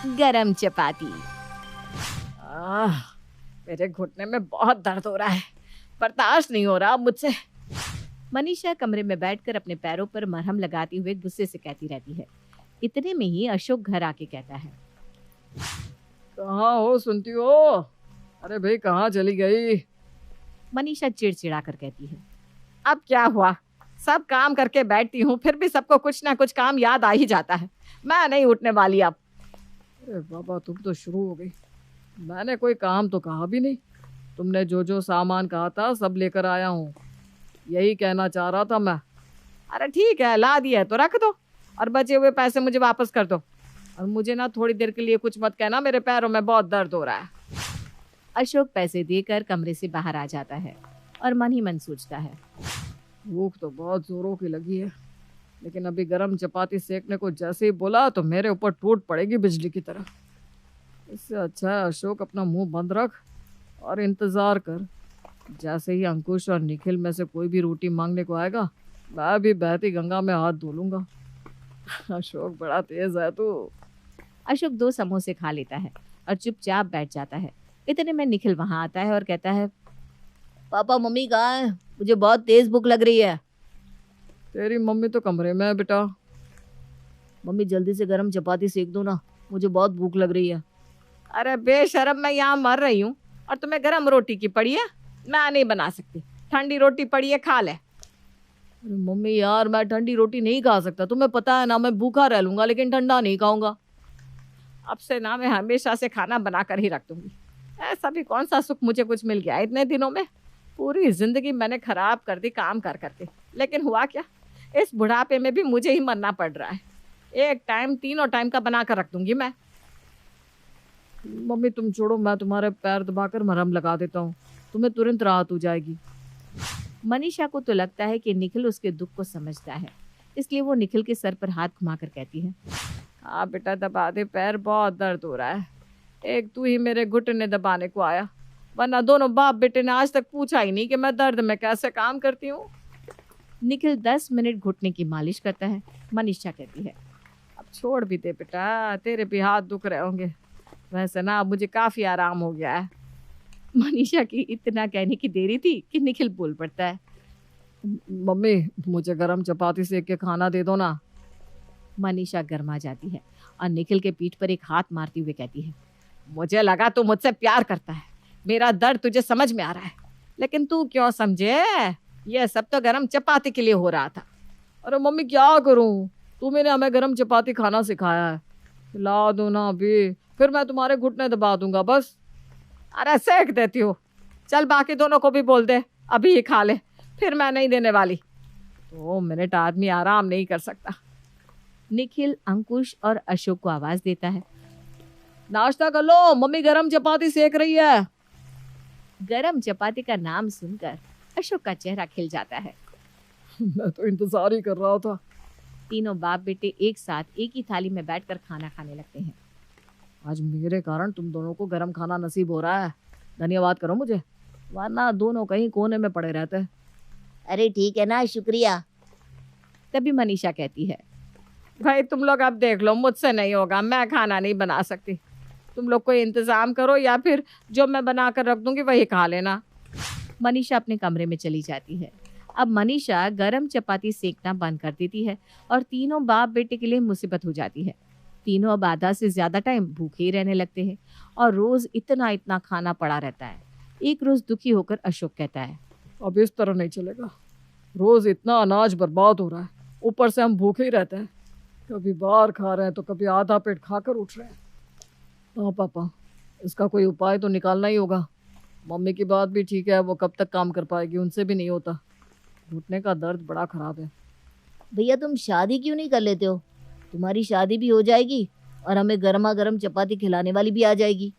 गरम चपाती। आह, मेरे घुटने में बहुत दर्द हो रहा है, बर्दाश्त नहीं हो रहा अब मुझसे। मनीषा कमरे में बैठकर अपने पैरों पर मरहम लगाती हुए गुस्से से कहती रहती है। इतने में ही अशोक घर आके कहता है। कहाँ हो सुनती हो? अरे भाई कहाँ चली गई? मनीषा चिड़चिड़ा कर कहती है। अब क्या हुआ, सब काम करके बैठती हूँ फिर भी सबको कुछ ना कुछ काम याद आ ही जाता है। मैं नहीं उठने वाली अब। अरे बाबा तुम तो शुरू हो गई। मैंने कोई काम तो कहा भी नहीं। तुमने जो जो सामान कहा था सब लेकर आया हूँ, यही कहना चाह रहा था मैं। अरे ठीक है, ला दिया है तो रख दो और बचे हुए पैसे मुझे वापस कर दो। और मुझे ना थोड़ी देर के लिए कुछ मत कहना, मेरे पैरों में बहुत दर्द हो रहा है। अशोक पैसे देकर कमरे से बाहर आ जाता है और मन ही मन सोचता है। भूख तो बहुत जोरों की लगी है, लेकिन अभी गरम चपाती सेकने को जैसे ही बोला तो मेरे ऊपर टूट पड़ेगी बिजली की तरह। इससे अच्छा है अशोक अपना मुंह बंद रख और इंतजार कर। जैसे ही अंकुश और निखिल में से कोई भी रोटी मांगने को आएगा, मैं भी बहती गंगा में हाथ धो लूंगा। अशोक बड़ा तेज है तू। अशोक 2 समोसे खा लेता है और चुपचाप बैठ जाता है। इतने में निखिल वहां आता है और कहता है। पापा मम्मी कहाँ है? मुझे बहुत तेज भूख लग रही है। तेरी मम्मी तो कमरे में है बेटा। मम्मी जल्दी से गरम चपाती सेक दो ना, मुझे बहुत भूख लग रही है। अरे बेशरम, मैं यहाँ मर रही हूँ और तुम्हें गरम रोटी की पड़ी है? मैं नहीं बना सकती, ठंडी रोटी पड़ी है, खा ले। अरे मम्मी यार, मैं ठंडी रोटी नहीं खा सकता, तुम्हें पता है ना। मैं भूखा रह लूंगा लेकिन ठंडा नहीं खाऊंगा। अब से ना मैं हमेशा से खाना बना कर ही रख दूंगी। ऐसा भी कौन सा सुख मुझे कुछ मिल गया इतने दिनों में। पूरी जिंदगी मैंने खराब कर दी काम कर करके, लेकिन हुआ क्या, इस बुढ़ापे में भी मुझे ही मरना पड़ रहा है। एक टाइम 3 टाइम का बना कर रख दूंगी मैं। मम्मी तुम छोड़ो, मैं तुम्हारे पैर दबाकर मरहम लगा देता हूँ, तुम्हें तुरंत राहत हो जाएगी। मनीषा को तो लगता है कि निखिल उसके दुख को समझता है, इसलिए वो निखिल के सर पर हाथ घुमाकर कहती है। हाँ बेटा दबा दे पैर, बहुत दर्द हो रहा है। एक तू ही मेरे घुटने दबाने को आया, वरना दोनों बाप बेटे ने आज तक पूछा ही नहीं कि मैं दर्द में कैसे काम करती हूँ। निखिल 10 मिनट घुटने की मालिश करता है। मनीषा कहती है। अब छोड़ भी दे बेटा, तेरे भी हाथ दुख रहे होंगे। वैसे ना मुझे काफी आराम हो गया है। मनीषा की इतना कहने की देरी थी कि निखिल बोल पड़ता है। मम्मी मुझे गरम चपाती सेक के खाना दे दो ना। मनीषा गर्मा जाती है और निखिल के पीठ पर एक हाथ मारती हुए कहती है। मुझे लगा तू मुझसे प्यार करता है, मेरा दर्द तुझे समझ में आ रहा है, लेकिन तू क्यों समझे, ये सब तो गरम चपाती के लिए हो रहा था। अरे मम्मी क्या करूं, तूने हमें गरम चपाती खाना सिखाया है, ला दो ना अभी, फिर मैं तुम्हारे घुटने दबा दूंगा बस। अरे सेक देती हो, चल बाकी दोनों को भी बोल दे अभी ही खा ले, फिर मैं नहीं देने वाली। 2 मिनट आदमी आराम नहीं कर सकता। निखिल अंकुश और अशोक को आवाज देता है। नाश्ता कर लो, मम्मी गरम चपाती सेक रही है। गरम चपाती का नाम सुनकर अशोक का चेहरा खिल जाता है। मैं तो इंतजार ही कर रहा था। तीनों बाप बेटे एक साथ एक ही थाली में बैठकर खाना खाने लगते हैं। आज मेरे कारण तुम दोनों को गरम खाना नसीब हो रहा है, धन्यवाद करो मुझे, वरना दोनों कहीं कोने में पड़े रहते। अरे ठीक है ना, शुक्रिया। तभी मनीषा कहती है। भाई तुम लोग अब देख लो, मुझसे नहीं होगा, मैं खाना नहीं बना सकती। तुम लोग कोई इंतजाम करो या फिर जो मैं बना कर रख दूंगी वही खा लेना। मनीषा अपने कमरे में चली जाती है। अब मनीषा गरम चपाती सेकना बंद कर देती है और तीनों बाप बेटे के लिए मुसीबत हो जाती है। तीनों अब आधा से ज्यादा टाइम भूखे ही रहने लगते हैं और रोज इतना इतना खाना पड़ा रहता है। एक रोज दुखी होकर अशोक कहता है। अब इस तरह नहीं चलेगा, रोज इतना अनाज बर्बाद हो रहा है, ऊपर से हम भूखे ही रहते हैं, कभी बाहर खा रहे हैं तो कभी आधा पेट खाकर उठ रहे हैं। हाँ पापा, इसका कोई उपाय तो निकालना ही होगा। मम्मी की बात भी ठीक है, वो कब तक काम कर पाएगी, उनसे भी नहीं होता। घुटने का दर्द बड़ा खराब है। भैया तुम शादी क्यों नहीं कर लेते हो, तुम्हारी शादी भी हो जाएगी और हमें गर्मा गर्म चपाती खिलाने वाली भी आ जाएगी।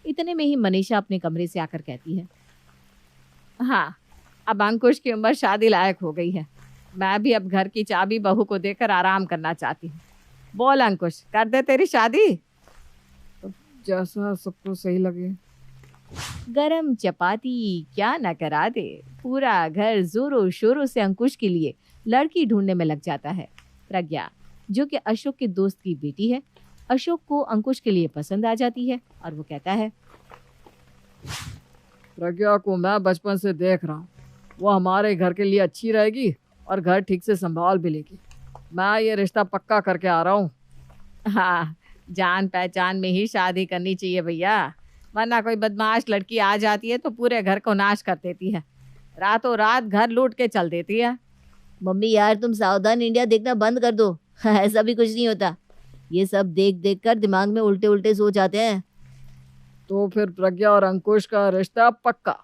इतने में ही मनीषा अपने कमरे से आकर कहती है। हाँ, अब अंकुश की उम्र शादी लायक हो गई है, मैं भी अब घर की चाबी बहू को देकर आराम करना चाहती हूँ। बोल अंकुश, कर दे तेरी शादी, जैसा सबको सही लगे। गरम चपाती क्या न करा दे, पूरा घर जोरों शोरों से अंकुश के लिए लड़की ढूंढने में लग जाता है। प्रज्ञा, जो कि अशोक के दोस्त की बेटी है, अशोक को अंकुश के लिए पसंद आ जाती है और वो कहता है, प्रज्ञा को मैं बचपन से देख रहा हूँ, वो हमारे घर के लिए अच्छी रहेगी और घर ठीक से संभाल भी लेगी। मैं ये रिश्ता पक्का करके आ रहा हूँ। हाँ, जान पहचान में ही शादी करनी चाहिए भैया, वरना कोई बदमाश लड़की आ जाती है तो पूरे घर को नाश कर देती है, रातों रात घर लूट के चल देती है। मम्मी यार, तुम सावधान इंडिया देखना बंद कर दो। ऐसा भी कुछ नहीं होता, ये सब देख देख कर दिमाग में उल्टे उल्टे सोच आते हैं। तो फिर प्रज्ञा और अंकुश का रिश्ता पक्का।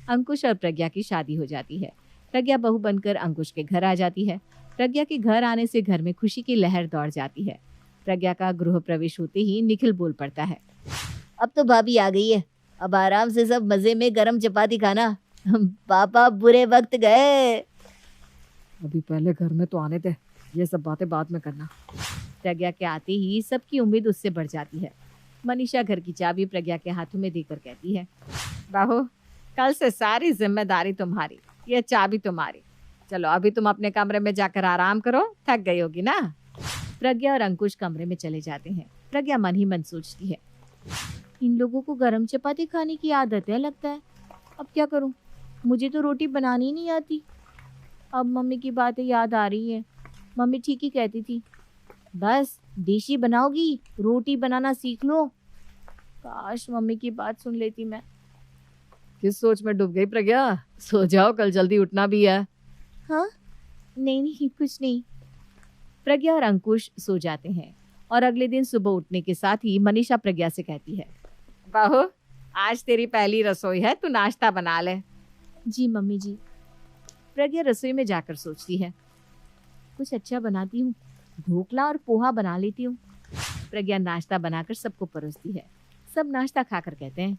अंकुश और प्रज्ञा की शादी हो जाती है। प्रज्ञा बहू बनकर अंकुश के घर आ जाती है। प्रज्ञा के घर आने से घर में खुशी की लहर दौड़ जाती है। प्रज्ञा का गृह प्रवेश होते ही निखिल बोल पड़ता है, अब तो भाभी आ गई है, अब आराम से सब मजे में गरम चपाती खाना। पापा बुरे वक्त गए। अभी पहले घर में तो आने दे, ये सब बातें बाद में करना। प्रज्ञा के आते ही सबकी उम्मीद उससे बढ़ जाती है। मनीषा घर की चाबी प्रज्ञा के हाथों में देकर कहती है, बहू कल से सारी जिम्मेदारी तुम्हारी, ये चाबी तुम्हारी। चलो अभी तुम अपने कमरे में जाकर आराम करो, थक गई होगी ना। प्रज्ञा और अंकुश कमरे में चले जाते हैं। प्रज्ञा मन ही मन सोचती है, इन लोगों को गरम चपाती खाने की आदत है लगता है, अब क्या करूं, मुझे तो रोटी बनानी नहीं आती। अब मम्मी की बातें याद आ रही है, मम्मी ठीक ही कहती थी, बस देशी बनाओगी, रोटी बनाना सीख लो। काश मम्मी की बात सुन लेती मैं। किस सोच में डूब गई प्रज्ञा? सो जाओ, कल जल्दी उठना भी है। हाँ, नहीं कुछ नहीं। प्रज्ञा और अंकुश सो जाते हैं और अगले दिन सुबह उठने के साथ ही मनीषा प्रज्ञा से कहती है, बहू आज तेरी पहली रसोई है, तू नाश्ता बना ले। जी मम्मी जी। प्रज्ञा रसोई में जाकर सोचती है, कुछ अच्छा बनाती हूँ, ढोकला और पोहा बना लेती हूँ। प्रज्ञा नाश्ता बनाकर सबको परोसती है। सब नाश्ता खाकर कहते हैं,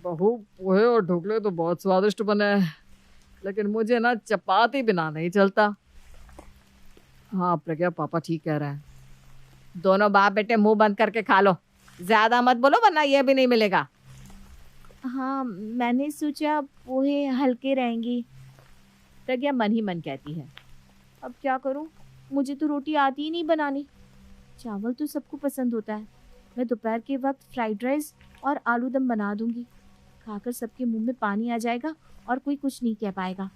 बहू पोहे और ढोकले तो बहुत स्वादिष्ट बने हैं, लेकिन मुझे ना चपाती बिना नहीं चलता। हाँ प्रज्ञा, पापा ठीक कह रहे हैं, दोनों बाप बेटे मुंह बंद करके खा लो, ज्यादा मत बोलो वरना ये भी नहीं मिलेगा। हाँ, मैंने सोचा पोहे हल्के रहेंगे। प्रज्ञा मन ही मन कहती है, अब क्या करूं, मुझे तो रोटी आती ही नहीं बनानी। चावल तो सबको पसंद होता है, मैं दोपहर के वक्त फ्राइड राइस और आलू दम बना दूंगी, खाकर सबके मुंह में पानी आ जाएगा और कोई कुछ नहीं कह पाएगा।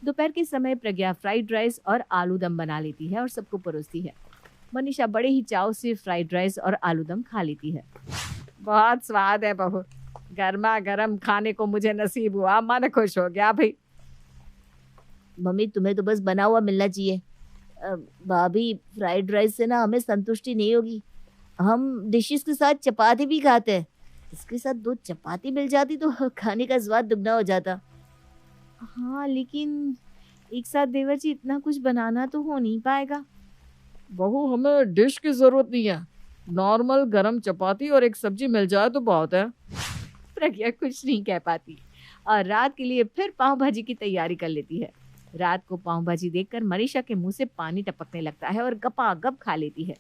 दोपहर के समय प्रज्ञा फ्राइड राइस और आलू दम बना लेती है और सबको परोसती है। मनीषा बड़े ही चाव से फ्राइड राइस और आलू दम खा लेती है। बहुत स्वाद है बहू, गर्मा गर्म खाने को मुझे नसीब हुआ, मन खुश हो गया भाई। मम्मी तुम्हें तो बस बना हुआ मिलना चाहिए। भाभी फ्राइड राइस से ना हमें संतुष्टि नहीं होगी, हम डिशेस के साथ चपाती भी खाते हैं, इसके साथ 2 चपाती मिल जाती तो खाने का स्वाद दुगना हो जाता। हाँ, लेकिन एक साथ देवर जी इतना कुछ बनाना तो हो नहीं पाएगा। बहू हमें डिश की जरूरत नहीं है, नॉर्मल गरम चपाती और एक सब्जी मिल जाए तो बहुत है। प्रज्ञा कुछ नहीं कह पाती और रात के लिए फिर पाव भाजी की तैयारी कर लेती है। रात को पाव भाजी देखकर मनीषा के मुंह से पानी टपकने लगता है और गपागप खा लेती है।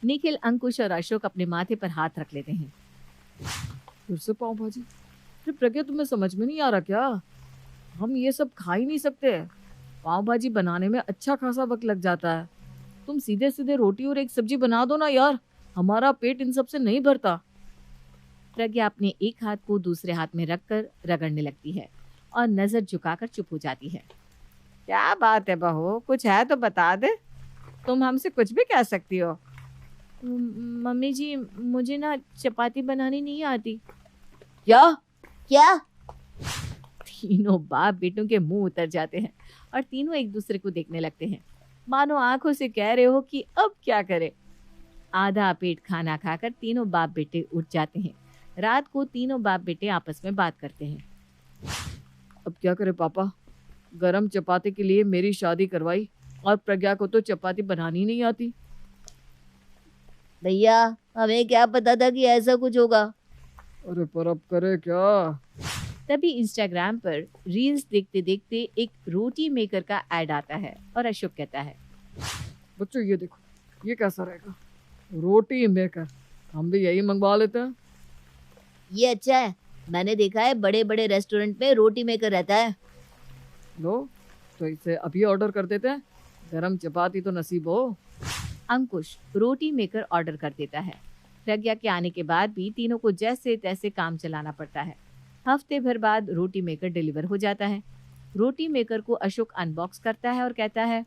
निखिल, अंकुश और अशोक अपने माथे पर हाथ रख लेते हैं। फिर से पाव भाजी? फिर प्रज्ञा तुम्हें समझ में नहीं आ रहा क्या? हम ये सब खा ही नहीं सकते, पाव भाजी बनाने में अच्छा खासा वक्त लग जाता है। तुम सीधे सीधे रोटी और एक सब्जी बना दो ना यार, हमारा पेट इन सब से नहीं भरता। प्रज्ञा अपने एक हाथ को दूसरे हाथ में रखकर रगड़ने लगती है और नजर झुकाकर चुप हो जाती है। क्या बात है बहू, कुछ है तो बता दे, तुम हमसे कुछ भी कह सकती हो। मम्मी जी, मुझे ना चपाती बनानी नहीं आती। क्या? तीनों बाप बेटों के मुंह उतर जाते हैं और तीनों एक दूसरे को देखने लगते हैं, मानो आंखों से कह रहे हो कि अब क्या करें। आधा पेट खाना खाकर तीनों बाप बेटे उठ जाते हैं। रात को तीनों बाप बेटे आपस में बात करते हैं। अब क्या करे पापा, गरम चपाती के लिए मेरी शादी करवाई और प्रज्ञा को तो चपाती बनानी नहीं आती। भैया हमें क्या पता था कि ऐसा कुछ होगा। अरे पर अब करे क्या? तभी इंस्टाग्राम पर रील्स देखते देखते एक रोटी मेकर का ऐड आता है और अशोक कहता है, बच्चों ये देखो, ये कैसा रहेगा, रोटी मेकर, हम भी यही मंगवा लेते हैं। ये अच्छा है, मैंने देखा है बड़े बड़े रेस्टोरेंट में रोटी मेकर रहता है। लो तो इसे अभी ऑर्डर कर देते हैं, गरम चपाती तो नसीब हो। अंकुश रोटी मेकर ऑर्डर कर देता है। प्रज्ञा के आने के बाद भी तीनों को जैसे तैसे काम चलाना पड़ता है। हफ्ते भर बाद रोटी मेकर डिलीवर हो जाता है। रोटी मेकर को अशोक अनबॉक्स करता है और कहता है,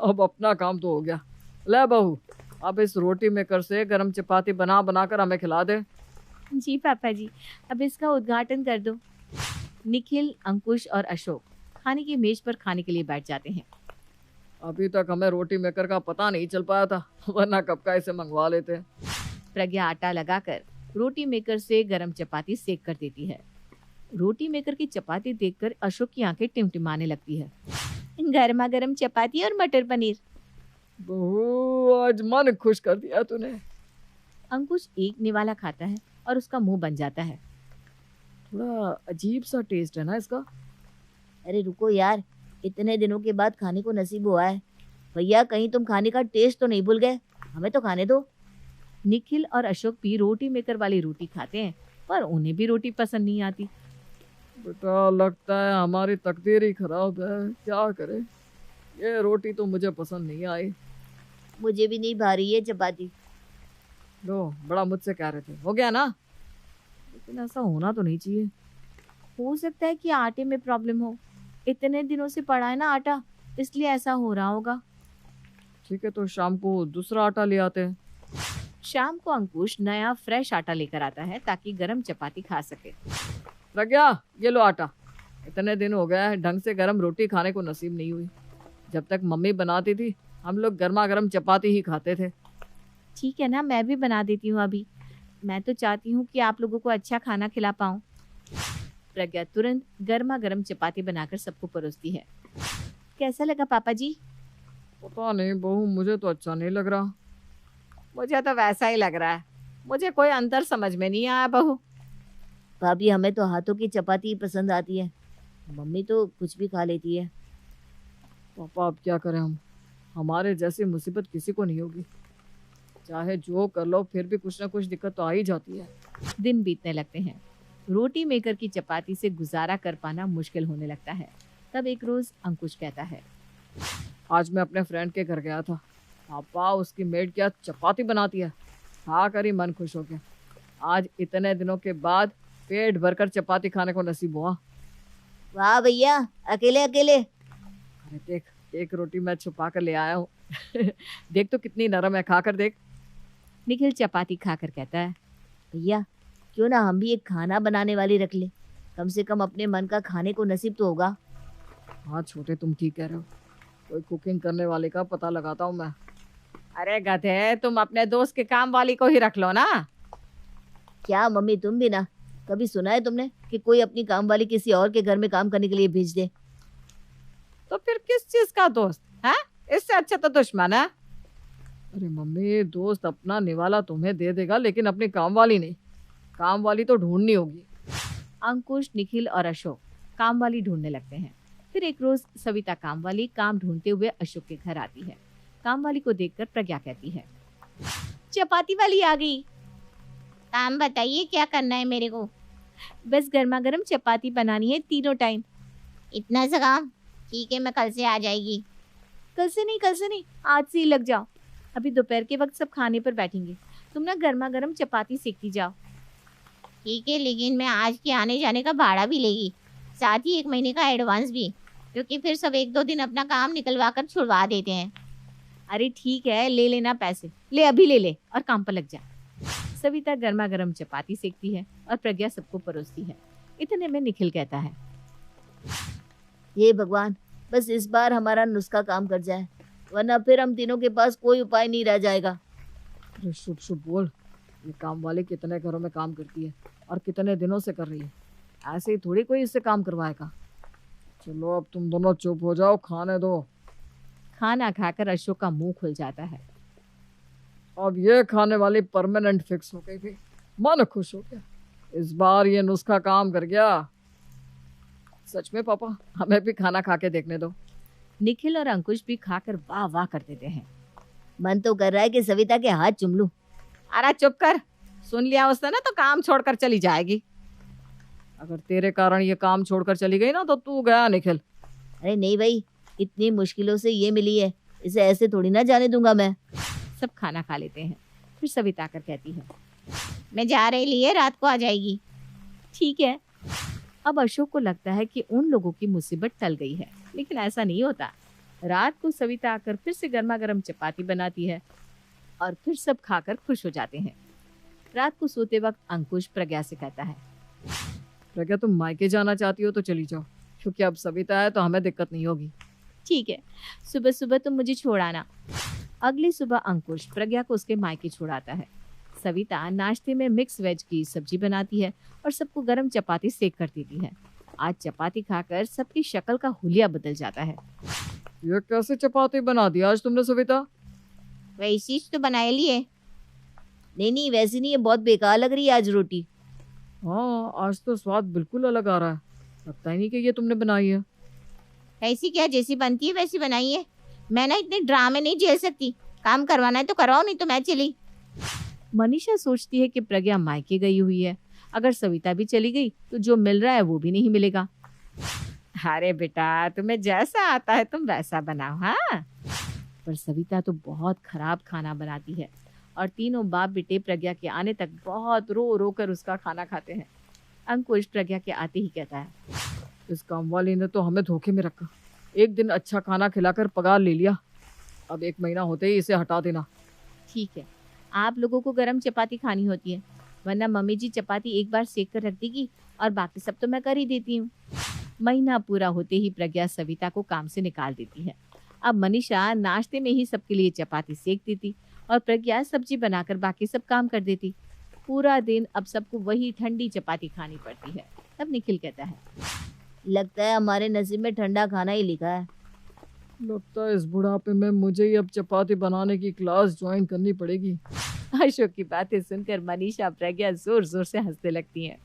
अब अपना काम तो हो गया। ले बहू, अब इस रोटी मेकर से गरम चपाती बना बना कर हमें खिला दे। जी पापा जी, अब इसका उद्घाटन कर दो। निखिल, अंकुश और अशोक खाने की मेज पर खाने के लिए बैठ जाते हैं। अभी तक हमें रोटी मेकर का पता नहीं चल पाया था, वरना कब का इसे मंगवा लेते। प्रज्ञा आटा लगाकर रोटी मेकर से गरम चपाती सेक कर देती है। रोटी मेकर की चपाती देखकर अशोक की आंखें टिमटिमाने लगती है। गर्मा गर्म चपाती और मटर पनीर। बहू, आज मन खुश कर दिया तूने। अंकुश एक निवाला खाता है और उसका मुंह बन जाता है। थोड़ा अजीब सा टेस्ट है ना इसका। अरे रुको यार, इतने दिनों के बाद खाने को नसीब हुआ है। भैया कहीं तुम खाने का टेस्ट तो नहीं भूल गए? हमें तो खाने दो। निखिल और अशोक भी रोटी मेकर वाली रोटी खाते हैं, पर उन्हें भी रोटी पसंद नहीं आती। बेटा, लगता है हमारी तकदीर ही खराब है, क्या करे। ये रोटी तो मुझे पसंद नहीं आई। मुझे भी नहीं भा रही है चपाती। लो, बड़ा मुझसे कह रहे थे, हो गया ना। लेकिन ऐसा होना तो नहीं चाहिए। हो सकता है कि आटे में प्रॉब्लम हो। इतने दिनों से पड़ा है ना आटा, इसलिए ऐसा हो रहा होगा। ठीक है, तो शाम को दूसरा आटा ले आते हैं। शाम को अंकुश नया फ्रेश आटा लेकर आता है ताकि गरम चपाती खा सके। प्रज्ञा, ये लो आटा। इतने दिन हो गया है ढंग से गरम रोटी खाने को नसीब नहीं हुई। जब तक मम्मी बनाती थी हम लोग गर्मा गर्म चपाती ही खाते थे। ठीक है ना, मैं भी बना देती हूँ अभी। मैं तो चाहती हूँ कि आप लोगों को अच्छा खाना खिला पाऊँ। प्रज्ञा तुरंत गर्मा गर्म चपाती बनाकर सबको परोसती है। कैसा लगा पापा जी? पता नहीं बहू, मुझे तो अच्छा नहीं लग रहा। मुझे तो वैसा ही लग रहा है। मुझे कोई अंतर समझ में नहीं आया बहू। भाभी हमें तो हाथों की चपाती ही पसंद आती है। मम्मी तो कुछ भी खा लेती है। पापा, अब क्या करें हम। हमारे जैसी मुसीबत किसी को नहीं होगी। चाहे जो कर लो फिर भी कुछ ना कुछ दिक्कत तो आ ही जाती है। दिन बीतने लगते हैं। रोटी मेकर की चपाती से गुजारा कर पाना मुश्किल होने लगता है। तब एक रोज अंकुश कहता है, आज मैं अपने फ्रेंड के घर गया था। पापा, उसकी मेड क्या चपाती बनाती है, खा कर ही मन खुश हो गया। आज इतने दिनों के बाद पेट भरकर चपाती खाने को नसीब हुआ। वाह भैया, अकेले अकेले। अरे देख, एक रोटी मैं छुपा कर ले आया हूँ। देख तो कितनी नरम है, खा कर देख। निखिल चपाती खाकर कहता है, भैया क्यों ना हम भी एक खाना बनाने वाली रख ले, कम से कम अपने मन का खाने को नसीब तो होगा। हाँ छोटे, तुम ठीक कह रहे हो। कोई कुकिंग करने वाले का पता लगाता हूँ मैं। अरे गधे, तुम अपने दोस्त के काम वाली को ही रख लो ना। क्या मम्मी, तुम भी ना, कभी सुना है तुमने कि कोई अपनी काम वाली किसी और के घर में काम करने के लिए भेज दे? तो फिर किस चीज का दोस्त है? इससे अच्छा तो दुश्मन है। अरे मम्मी, दोस्त अपना निवाला तुम्हें दे देगा, लेकिन अपनी काम वाली नहीं। काम वाली तो ढूंढनी होगी। अंकुश, निखिल और अशोक काम वाली ढूंढने लगते हैं। फिर एक रोज सविता काम वाली काम ढूंढते हुए अशोक के घर आती है। काम वाली को देखकर प्रज्ञा कहती है, चपाती वाली आ गई। काम बताइए, क्या करना है मेरे को? बस गर्मा गर्म चपाती बनानी है तीनों टाइम। इतना सा काम? ठीक है, मैं कल से आ जाएगी। कल से नहीं, आज से ही लग जाओ। अभी दोपहर के वक्त सब खाने पर बैठेंगे, तुम ना गर्मा गर्म चपाती सेकती जाओ। ठीक है, लेकिन मैं आज के आने जाने का भाड़ा भी लेगी, साथ ही 1 महीने का एडवांस भी, क्योंकि फिर सब 1-2 दिन अपना काम निकलवा कर छुड़वा देते हैं। अरे ठीक है, ले लेना पैसे, ले अभी ले ले और काम पर लग जा। सविता गर्मा गर्म चपाती सेकती है और प्रज्ञा सबको परोसती है। इतने में निखिल कहता है, हे भगवान, बस इस बार हमारा नुस्खा काम कर जाए, वरना फिर हम तीनों के पास कोई उपाय नहीं रह जाएगा। अरे शुभ शुभ बोल। ये काम वाली कितने घरों में काम करती है और कितने दिनों से कर रही है। ऐसे ही थोड़ी कोई इससे काम करवाएगा। चलो अब तुम दोनों चुप हो जाओ, खाने दो। खाना खाकर अशोक का मुंह खुल जाता है। अब ये खाने वाली परमानेंट फिक्स हो गई थी। मन खुश हो गया, इस बार ये नुस्खा काम कर गया। सच में पापा, हमें भी खाना खा के देखने दो। निखिल और अंकुश भी खाकर वाह वाह कर देते हैं। मन तो कर रहा है कि सविता के हाथ चूम लूं। अरे चुप कर, सुन लिया उसने ना तो काम छोड़कर चली जाएगी। अगर तेरे कारण ये काम छोड़कर चली गई ना तो तू गया निखिल। अरे नहीं भाई, इतनी मुश्किलों से ये मिली है, इसे ऐसे थोड़ी ना जाने दूंगा मैं। सब खाना खा लेते हैं। फिर सविता आकर कहती है, मैं जा रही लिए, रात को आ जाएगी। ठीक है। अब अशोक को लगता है कि उन लोगों की मुसीबत टल गई है, लेकिन ऐसा नहीं होता। रात को सविता आकर फिर से गर्मा गर्म चपाती बनाती है और फिर सब खाकर खुश हो जाते हैं। रात को सोते वक्त अंकुश प्रज्ञा से कहता है, प्रज्ञा तुम मायके जाना चाहती हो तो चली जाओ, क्योंकि अब सविता है तो हमें दिक्कत नहीं होगी। ठीक है, सुबह सुबह तुम मुझे छोड़ाना। अगली सुबह अंकुश प्रज्ञा को उसके मायके छोड़ाता है। सविता नाश्ते में मिक्स वेज की सब्जी बनाती है और सबको गरम चपाती सेक कर देती है। आज चपाती खाकर सबकी शक्ल का हुलिया बदल जाता है। ये कैसे चपाती बना दी आज तुमने सविता? वैसी तो बनाए लिए। नहीं वैसी नहीं है, बहुत बेकार लग रही है आज रोटी। हाँ, आज तो स्वाद बिल्कुल अलग आ रहा है। लगता ही नहीं कि ये तुमने बनाई है। ऐसी क्या, जैसी बनती है वैसी बनाई है। मैं ना इतने ड्रामे नहीं झेल सकती। काम करवाना है तो करवाओ, नहीं तो मैं चली। मनीषा सोचती है कि प्रज्ञा मायके गई हुई है, अगर सविता भी चली गई तो जो मिल रहा है वो भी नहीं मिलेगा। अरे बेटा, तुम्हें जैसा आता है तुम वैसा बनाओ। हाँ, पर सविता तो बहुत खराब खाना बनाती है और तीनों बाप बेटे प्रज्ञा के आने तक बहुत रो रो कर उसका खाना खाते हैं। अंकुश प्रज्ञा के आते ही कहता है, इस काम वाली ने तो हमें धोखे में रखा। एक दिन अच्छा खाना खिलाकर पगार ले लिया, अब 1 महीना होते ही इसे हटा देना। ठीक है, आप लोगों को गरम चपाती खानी होती है, वरना मम्मी जी चपाती एक बार सेक कर रख देगी और बाकी सब तो मैं कर ही देती हूँ। महीना पूरा होते ही प्रज्ञा सविता को काम से निकाल देती है। अब मनीषा नाश्ते में ही सबके लिए चपाती सेक देती और प्रज्ञा सब्जी बनाकर बाकी सब काम कर देती। पूरा दिन अब सबको वही ठंडी चपाती खानी पड़ती है। तब निखिल कहता है, लगता है हमारे नसीब में ठंडा खाना ही लिखा है। लगता है इस बुढ़ापे में मुझे ही अब चपाती बनाने की क्लास ज्वाइन करनी पड़ेगी। अशोक की बातें सुनकर मनीषा प्रज्ञा जोर जोर से हंसने लगती हैं।